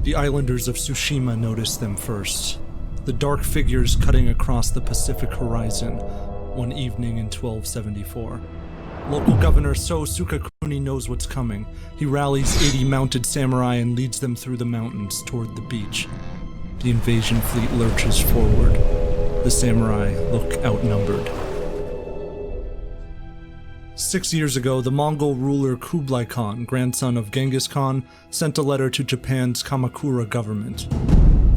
The islanders of Tsushima noticed them first. The dark figures cutting across the Pacific horizon one evening in 1274. Local governor So Sukakuni knows what's coming. He rallies 80 mounted samurai and leads them through the mountains toward the beach. The invasion fleet lurches forward. The samurai look outnumbered. 6 years ago, the Mongol ruler Kublai Khan, grandson of Genghis Khan, sent a letter to Japan's Kamakura government.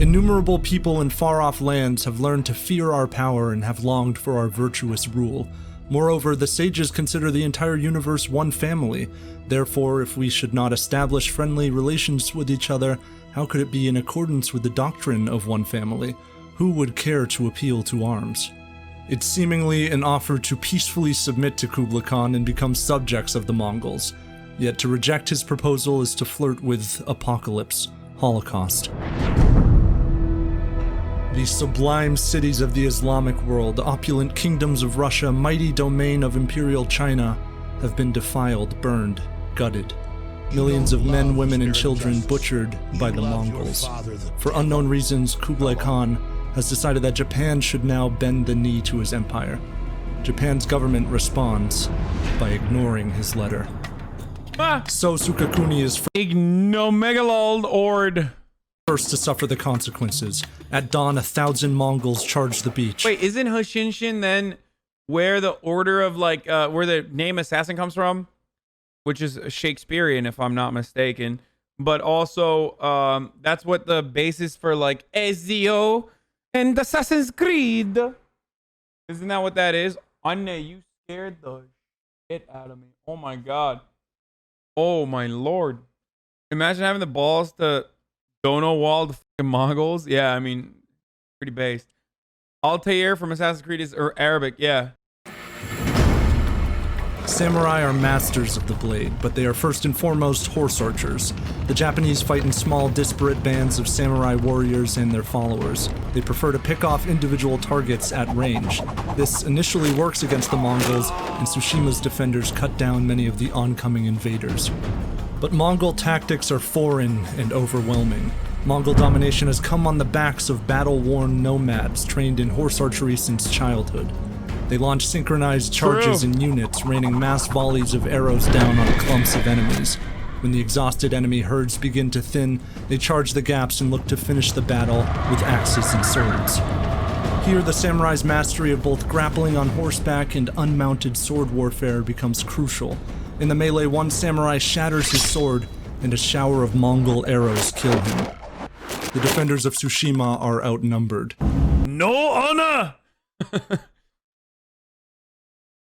Innumerable people in far-off lands have learned to fear our power and have longed for our virtuous rule. Moreover, the sages consider the entire universe one family. Therefore, if we should not establish friendly relations with each other, how could it be in accordance with the doctrine of one family? Who would care to appeal to arms? It's seemingly an offer to peacefully submit to Kublai Khan and become subjects of the Mongols. Yet to reject his proposal is to flirt with apocalypse, Holocaust. The sublime cities of the Islamic world, opulent kingdoms of Russia, mighty domain of Imperial China, have been defiled, burned, gutted. Millions of men, women, and children butchered by the Mongols. For unknown reasons, Kublai Khan has decided that Japan should now bend the knee to his empire. Japan's government responds by ignoring his letter. So Sukakuni is Ignomegalald Ord. First to suffer the consequences. At dawn, 1,000 Mongols charge the beach. Wait, isn't Hoshinshin then where the order of like where the name assassin comes from? Which is Shakespearean, if I'm not mistaken. But also, that's what the basis for like Ezio and Assassin's Creed. Isn't that what that is? Anna, you scared the shit out of me. Oh my god. Oh my lord. Imagine having the balls to Dono wall the fucking Mongols. Yeah, I mean, pretty based. Altair from Assassin's Creed is Arabic, yeah. Samurai are masters of the blade, but they are first and foremost horse archers. The Japanese fight in small, disparate bands of samurai warriors and their followers. They prefer to pick off individual targets at range. This initially works against the Mongols, and Tsushima's defenders cut down many of the oncoming invaders. But Mongol tactics are foreign and overwhelming. Mongol domination has come on the backs of battle-worn nomads trained in horse archery since childhood. They launch synchronized charges in units, raining mass volleys of arrows down on clumps of enemies. When the exhausted enemy herds begin to thin, they charge the gaps and look to finish the battle with axes and swords. Here, the samurai's mastery of both grappling on horseback and unmounted sword warfare becomes crucial. In the melee, one samurai shatters his sword, and a shower of Mongol arrows kill him. The defenders of Tsushima are outnumbered. No honor!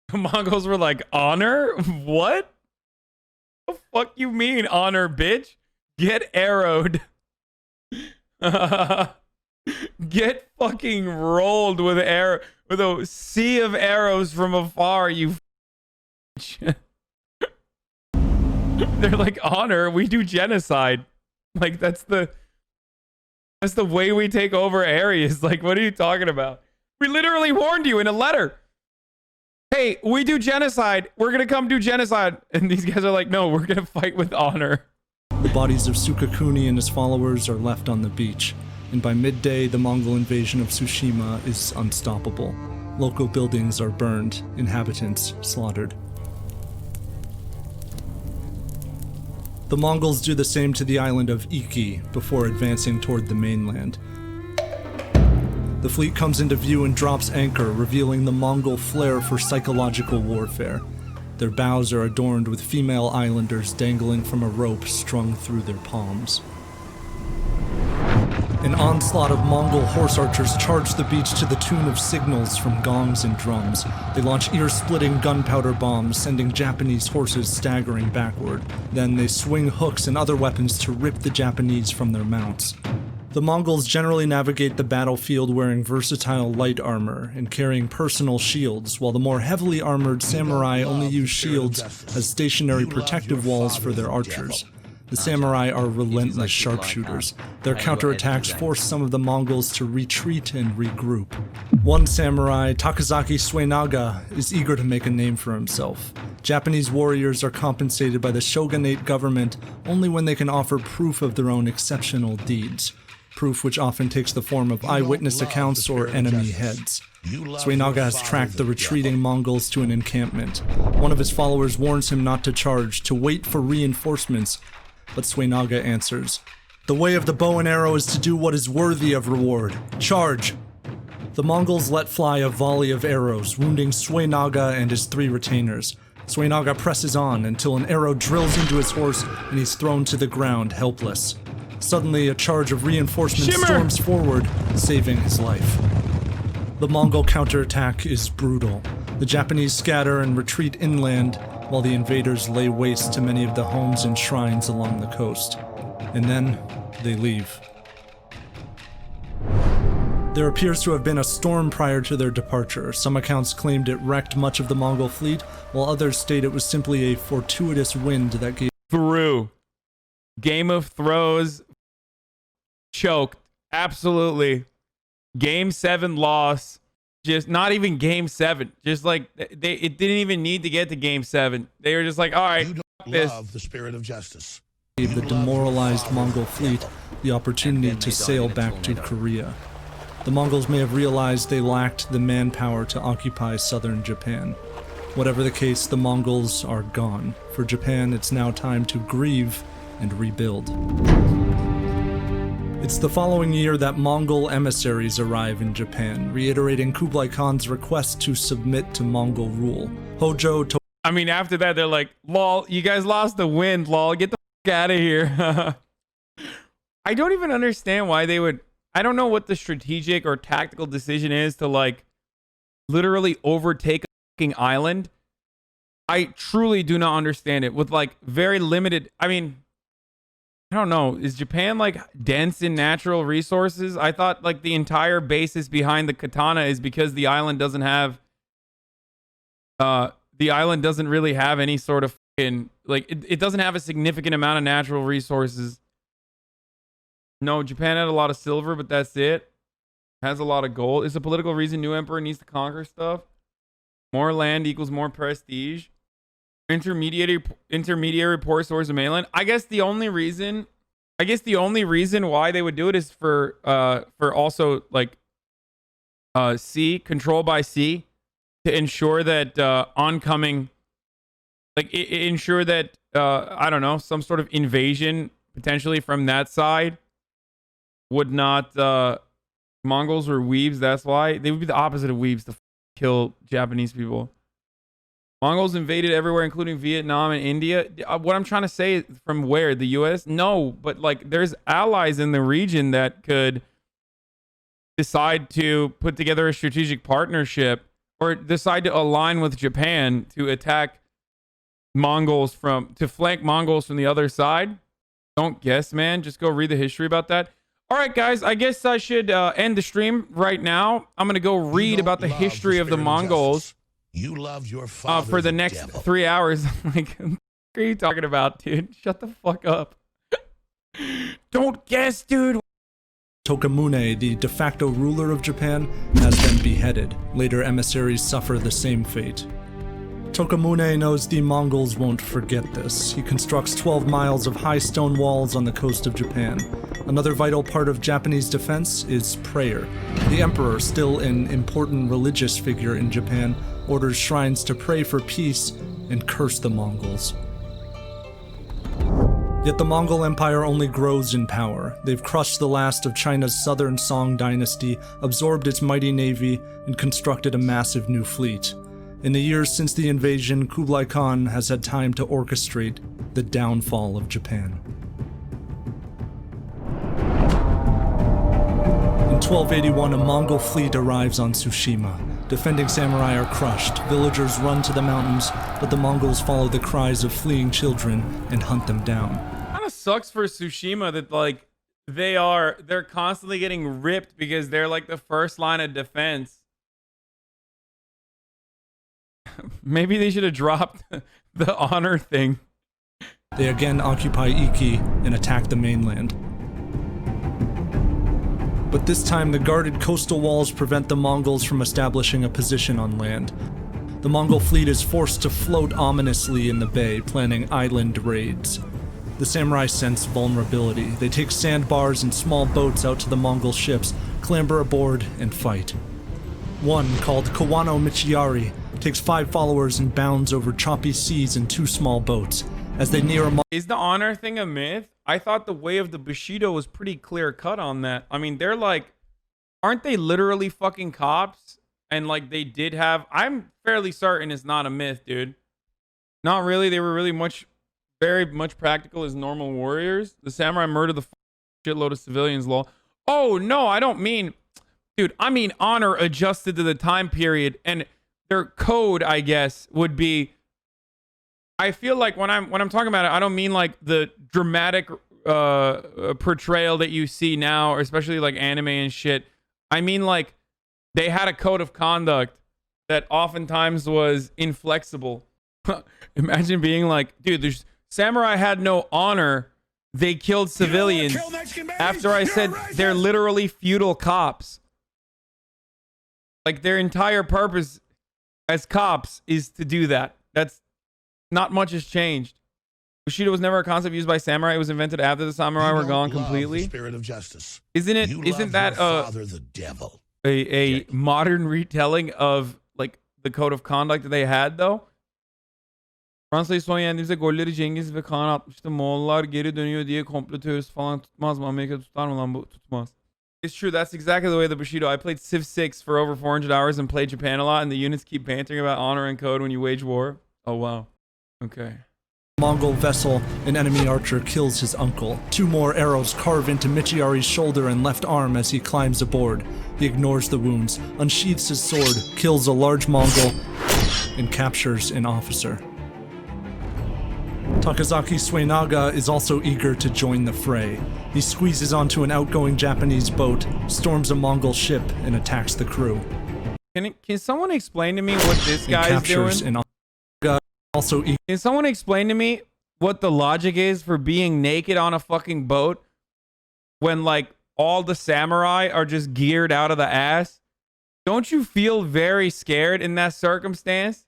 The Mongols were like, honor? What? The fuck you mean, honor, bitch? Get arrowed. Get fucking rolled with with a sea of arrows from afar, you They're like, honor, we do genocide. Like, that's the way we take over areas. Like, what are you talking about? We literally warned you in a letter. Hey, we do genocide. We're gonna come do genocide. And these guys are like, no, we're gonna fight with honor. The bodies of Sukakuni and his followers are left on the beach, and by midday, the Mongol invasion of Tsushima is unstoppable. Local buildings are burned, inhabitants slaughtered. The Mongols do the same to the island of Iki before advancing toward the mainland. The fleet comes into view and drops anchor, revealing the Mongol flair for psychological warfare. Their bows are adorned with female islanders dangling from a rope strung through their palms. An onslaught of Mongol horse archers charge the beach to the tune of signals from gongs and drums. They launch ear-splitting gunpowder bombs, sending Japanese horses staggering backward. Then they swing hooks and other weapons to rip the Japanese from their mounts. The Mongols generally navigate the battlefield wearing versatile light armor and carrying personal shields, while the more heavily armored samurai only use shields as stationary protective walls for their archers. The samurai are relentless sharpshooters. Their counterattacks force some of the Mongols to retreat and regroup. One samurai, Takazaki Suenaga, is eager to make a name for himself. Japanese warriors are compensated by the shogunate government only when they can offer proof of their own exceptional deeds. Proof which often takes the form of eyewitness accounts or enemy heads. Suenaga has tracked the retreating Mongols to an encampment. One of his followers warns him not to charge, to wait for reinforcements, but Suenaga answers, "The way of the bow and arrow is to do what is worthy of reward. Charge!" The Mongols let fly a volley of arrows, wounding Suenaga and his 3 retainers. Suenaga presses on until an arrow drills into his horse and he's thrown to the ground, helpless. Suddenly, a charge of reinforcements storms forward, saving his life. The Mongol counterattack is brutal. The Japanese scatter and retreat inland, while the invaders lay waste to many of the homes and shrines along the coast. And then, they leave. There appears to have been a storm prior to their departure. Some accounts claimed it wrecked much of the Mongol fleet, while others state it was simply a fortuitous wind that gave... Through. Game of Thrones. Choked. Absolutely. Game 7 loss. Just not even game 7. Just like it didn't even need to get to game 7. They were just like, all right, you don't this. love the spirit of justice. Gave the demoralized Mongol fleet the opportunity to sail back to Korea. The Mongols may have realized they lacked the manpower to occupy southern Japan. Whatever the case, the Mongols are gone. For Japan, it's now time to grieve and rebuild. It's the following year that Mongol emissaries arrive in Japan, reiterating Kublai Khan's request to submit to Mongol rule. Hojo to I mean, after that, they're like, lol, you guys lost the wind, lol, get the fuck out of here. I don't even understand why they would... I don't know what the strategic or tactical decision is to, like, literally overtake a fucking island. I truly do not understand it with, like, very limited... I mean, I don't know. Is Japan, like, dense in natural resources? I thought, like, the entire basis behind the katana is because the island doesn't have... the island doesn't really have any sort of fucking... Like, it doesn't have a significant amount of natural resources. No, Japan had a lot of silver, but that's it. Has a lot of gold. It's a political reason new emperor needs to conquer stuff. More land equals more prestige. Intermediary port source of mainland. I guess the only reason why they would do it is for also like sea control by sea to ensure that oncoming, like ensure that I don't know, some sort of invasion potentially from that side would not Mongols or weebs. That's why they would be the opposite of weebs to kill Japanese people. Mongols invaded everywhere, including Vietnam and India. What I'm trying to say is from where? The U.S.? No, but like there's allies in the region that could decide to put together a strategic partnership or decide to align with Japan to attack to flank Mongols from the other side. Don't guess, man. Just go read the history about that. All right, guys, I guess I should end the stream right now. I'm going to go read about the history of the Mongols. You love your father for the next 3 hours. Like, what are you talking about, dude? Shut the fuck up. Don't guess, dude. Tokamune, the de facto ruler of Japan, has been beheaded. Later emissaries suffer the same fate. Tokamune knows the Mongols won't forget this. He constructs 12 miles of high stone walls on the coast of Japan. Another vital part of Japanese defense is prayer. The emperor, still an important religious figure in Japan, orders shrines to pray for peace and curse the Mongols. Yet the Mongol Empire only grows in power. They've crushed the last of China's southern Song dynasty, absorbed its mighty navy, and constructed a massive new fleet. In the years since the invasion, Kublai Khan has had time to orchestrate the downfall of Japan. In 1281, a Mongol fleet arrives on Tsushima. Defending samurai are crushed, villagers run to the mountains, but the Mongols follow the cries of fleeing children and hunt them down. Kind of sucks for Tsushima that like they're constantly getting ripped because they're like the first line of defense. Maybe they should have dropped the honor thing. They again occupy Iki and attack the mainland. But this time, the guarded coastal walls prevent the Mongols from establishing a position on land. The Mongol fleet is forced to float ominously in the bay, planning island raids. The samurai sense vulnerability. They take sandbars and small boats out to the Mongol ships, clamber aboard, and fight. One, called Kawano Michiari, takes 5 followers and bounds over choppy seas in 2 small boats. As they near a Is the honor thing a myth? I thought the way of the Bushido was pretty clear cut on that. I mean, they're like, aren't they literally fucking cops? And like they did have, I'm fairly certain it's not a myth, dude. Not really. They were really very much practical as normal warriors. The samurai murdered the shitload of civilians, lol. Oh, no, I don't mean, dude, I mean honor adjusted to the time period. And their code, I guess, would be, I feel like when I'm talking about it, I don't mean like the dramatic portrayal that you see now, or especially like anime and shit. I mean like they had a code of conduct that oftentimes was inflexible. Imagine being like, dude, there's samurai had no honor. They killed civilians. After I said they're literally feudal cops. Like their entire purpose as cops is to do that. That's not much has changed. Bushido was never a concept used by samurai. It was invented after the samurai were gone completely. The spirit of justice. Isn't it? You Isn't love that your father, the devil? a modern retelling of like the code of conduct that they had though? Fransa'yı son yendiğimizde golleri Cengiz ve Kaan atmıştı. Moğollar geri dönüyor diye komplo teorisi falan tutmaz mı? Amerika tutar mı lan bu? Tutmaz. It's true. That's exactly the way the Bushido. I played Civ 6 for over 400 hours and played Japan a lot, and the units keep bantering about honor and code when you wage war. Oh, wow. Okay. Mongol vessel, an enemy archer kills his uncle. 2 more arrows carve into Michiari's shoulder and left arm as he climbs aboard. He ignores the wounds, unsheathes his sword, kills a large Mongol, and captures an officer. Takazaki Suenaga is also eager to join the fray. He squeezes onto an outgoing Japanese boat, storms a Mongol ship, and attacks the crew. Can someone explain to me what this guy is doing? Also, can someone explain to me what the logic is for being naked on a fucking boat when like all the samurai are just geared out of the ass? Don't you feel very scared in that circumstance?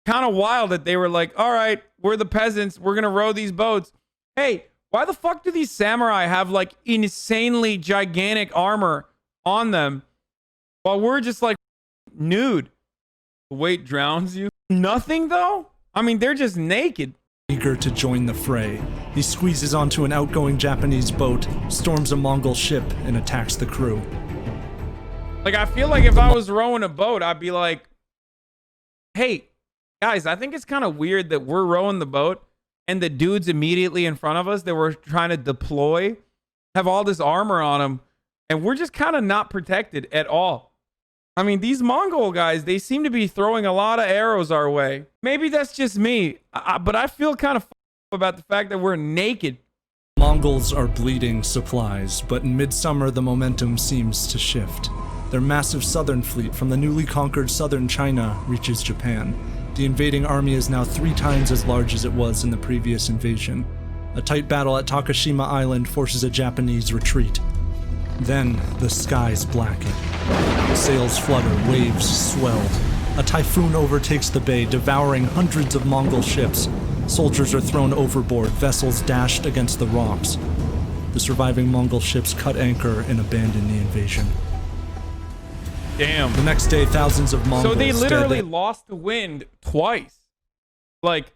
Kind of wild that they were like, all right, we're the peasants, we're gonna row these boats. Hey, why the fuck do these samurai have like insanely gigantic armor on them while we're just like nude? The weight drowns you. Nothing though? I mean, they're just naked. Eager to join the fray, he squeezes onto an outgoing Japanese boat, storms a Mongol ship, and attacks the crew. Like, I feel like if I was rowing a boat, I'd be like, hey, guys, I think it's kind of weird that we're rowing the boat and the dudes immediately in front of us that we're trying to deploy have all this armor on them, and we're just kind of not protected at all. I mean, these Mongol guys, they seem to be throwing a lot of arrows our way. Maybe that's just me, but I feel kind of about the fact that we're naked. Mongols are bleeding supplies, but in midsummer the momentum seems to shift. Their massive southern fleet from the newly conquered southern China reaches Japan. The invading army is now 3 times as large as it was in the previous invasion. A tight battle at Takashima Island forces a Japanese retreat. Then, the skies blacken. Sails flutter, waves swell. A typhoon overtakes the bay, devouring hundreds of Mongol ships. Soldiers are thrown overboard, vessels dashed against the rocks. The surviving Mongol ships cut anchor and abandon the invasion. Damn. The next day, thousands of Mongols... So they literally lost the wind twice. Like,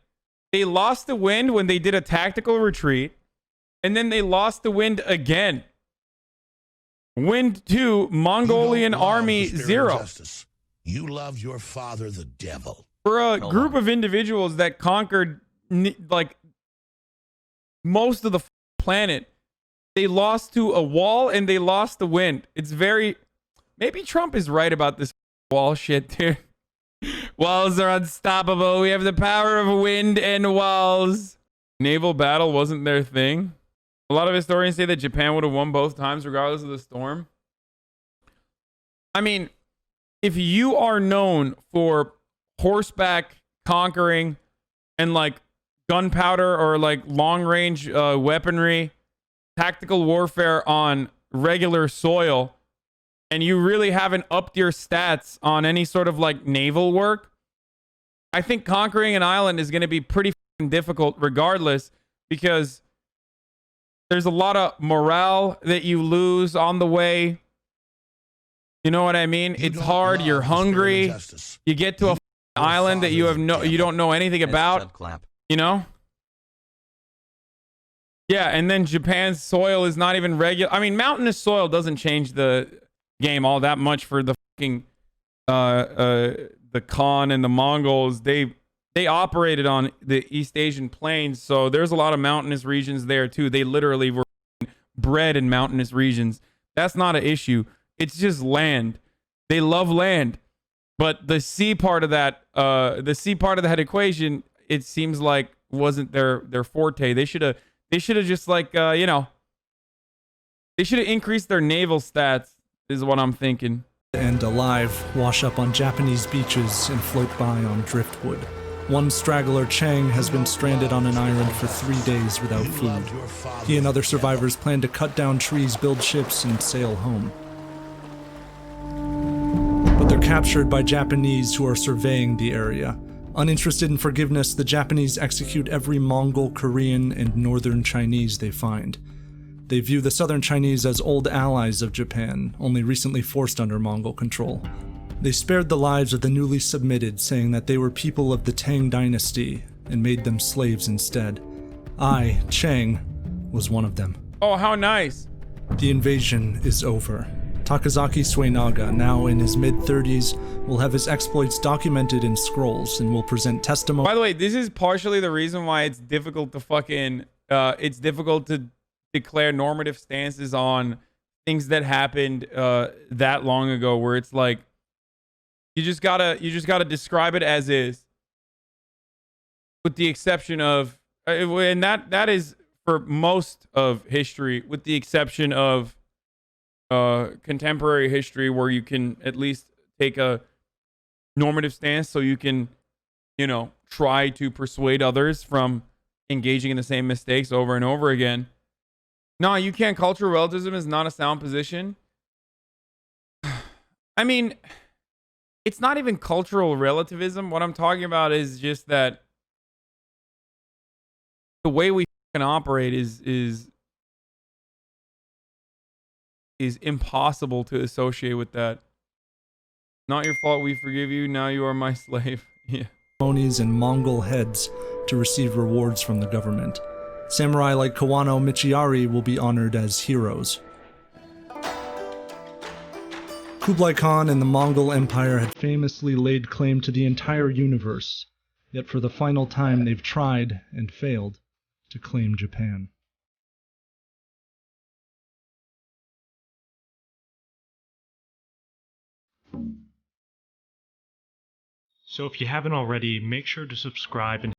they lost the wind when they did a tactical retreat, and then they lost the wind again. Wind 2, Mongolian Army 0. You love your father, the devil. For a group of individuals that conquered, like, most of the planet, they lost to a wall and they lost the wind. It's very... Maybe Trump is right about this wall shit, dude. Walls are unstoppable. We have the power of wind and walls. Naval battle wasn't their thing. A lot of historians say that Japan would have won both times regardless of the storm. I mean, if you are known for horseback conquering and like gunpowder or like long range weaponry, tactical warfare on regular soil, and you really haven't upped your stats on any sort of like naval work, I think conquering an island is going to be pretty difficult regardless, because there's a lot of morale that you lose on the way. You know what I mean? It's hard. You're hungry. You get to a island that you don't know anything about. You know? Yeah, and then Japan's soil is not even regular. I mean, mountainous soil doesn't change the game all that much for the fucking the Khan and the Mongols. They operated on the East Asian plains, so there's a lot of mountainous regions there too. They literally were bred in mountainous regions. That's not an issue. It's just land. They love land. But the sea part of that equation, it seems like wasn't their forte. They should have just like they should have increased their naval stats, is what I'm thinking. And alive wash up on Japanese beaches and float by on driftwood. One straggler, Chang, has been stranded on an island for 3 days without food. He and other survivors plan to cut down trees, build ships, and sail home. But they're captured by Japanese who are surveying the area. Uninterested in forgiveness, the Japanese execute every Mongol, Korean, and northern Chinese they find. They view the southern Chinese as old allies of Japan, only recently forced under Mongol control. They spared the lives of the newly submitted, saying that they were people of the Tang dynasty, and made them slaves instead. I, Chang, was one of them. Oh, how nice. The invasion is over. Takazaki Suenaga, now in his mid-30s, will have his exploits documented in scrolls and will present testimony. By the way, this is partially the reason why it's difficult to declare normative stances on things that happened that long ago, where it's like you just gotta describe it as is, with the exception of and that is for most of history, with the exception of contemporary history, where you can at least take a normative stance, so you can, try to persuade others from engaging in the same mistakes over and over again. No, you can't. Cultural relativism is not a sound position. I mean, it's not even cultural relativism. What I'm talking about is just that the way we can operate is impossible to associate with that. Not your fault, we forgive you, now you are my slave. Yeah. And Mongol heads to receive rewards from the government. Samurai like Kawano Michiari will be honored as heroes. Kublai Khan and the Mongol Empire had famously laid claim to the entire universe, yet for the final time they've tried and failed to claim Japan. So if you haven't already, make sure to subscribe and